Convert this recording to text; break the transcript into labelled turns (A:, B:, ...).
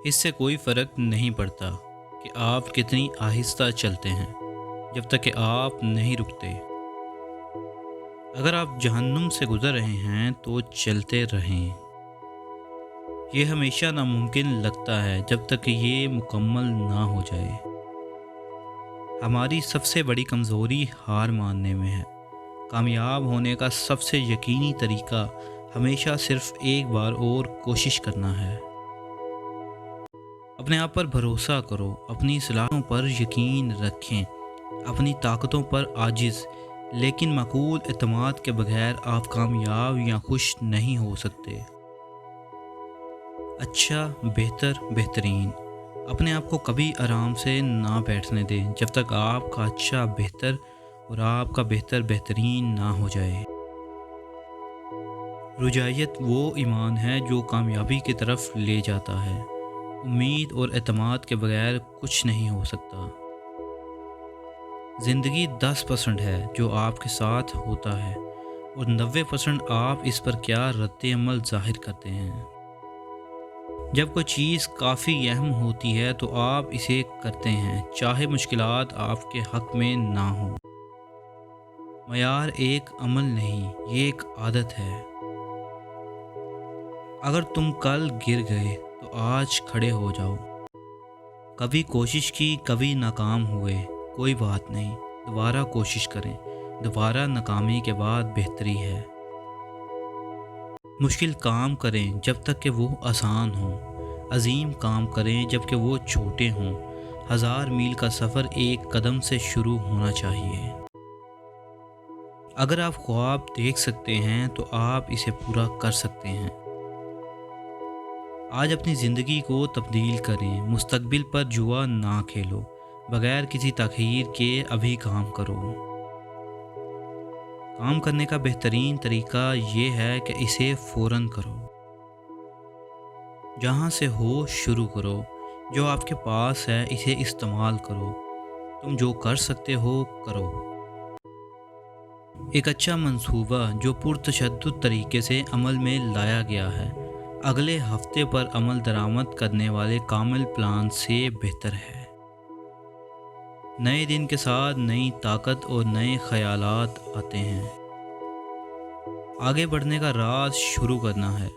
A: اس سے کوئی فرق نہیں پڑتا کہ آپ کتنی آہستہ چلتے ہیں جب تک کہ آپ نہیں رکتے۔ اگر آپ جہنم سے گزر رہے ہیں تو چلتے رہیں۔ یہ ہمیشہ ناممکن لگتا ہے جب تک کہ یہ مکمل نہ ہو جائے۔ ہماری سب سے بڑی کمزوری ہار ماننے میں ہے۔ کامیاب ہونے کا سب سے یقینی طریقہ ہمیشہ صرف ایک بار اور کوشش کرنا ہے۔ اپنے آپ پر بھروسہ کرو، اپنی صلاحیتوں پر یقین رکھیں، اپنی طاقتوں پر عاجز لیکن معقول اعتماد کے بغیر آپ کامیاب یا خوش نہیں ہو سکتے۔ اچھا، بہتر، بہترین۔ اپنے آپ کو کبھی آرام سے نہ بیٹھنے دیں جب تک آپ کا اچھا بہتر اور آپ کا بہتر بہترین نہ ہو جائے۔ رجائیت وہ ایمان ہے جو کامیابی کی طرف لے جاتا ہے۔ امید اور اعتماد کے بغیر کچھ نہیں ہو سکتا۔ زندگی 10% ہے جو آپ کے ساتھ ہوتا ہے اور 90% آپ اس پر کیا رد عمل ظاہر کرتے ہیں۔ جب کوئی چیز کافی اہم ہوتی ہے تو آپ اسے کرتے ہیں چاہے مشکلات آپ کے حق میں نہ ہوں۔ معیار ایک عمل نہیں، یہ ایک عادت ہے۔ اگر تم کل گر گئے تو آج کھڑے ہو جاؤ۔ کبھی کوشش کی، کبھی ناکام ہوئے، کوئی بات نہیں، دوبارہ کوشش کریں۔ دوبارہ ناکامی کے بعد بہتری ہے۔ مشکل کام کریں جب تک کہ وہ آسان ہوں، عظیم کام کریں جب کہ وہ چھوٹے ہوں۔ 1000 میل کا سفر ایک قدم سے شروع ہونا چاہیے۔ اگر آپ خواب دیکھ سکتے ہیں تو آپ اسے پورا کر سکتے ہیں۔ آج اپنی زندگی کو تبدیل کریں، مستقبل پر جوا نہ کھیلو، بغیر کسی تاخیر کے ابھی کام کرو۔ کام کرنے کا بہترین طریقہ یہ ہے کہ اسے فوراً کرو۔ جہاں سے ہو شروع کرو، جو آپ کے پاس ہے اسے استعمال کرو، تم جو کر سکتے ہو کرو۔ ایک اچھا منصوبہ جو پرتشدد طریقے سے عمل میں لایا گیا ہے، اگلے ہفتے پر عمل درآمد کرنے والے کامل پلان سے بہتر ہے۔ نئے دن کے ساتھ نئی طاقت اور نئے خیالات آتے ہیں۔ آگے بڑھنے کا راز شروع کرنا ہے۔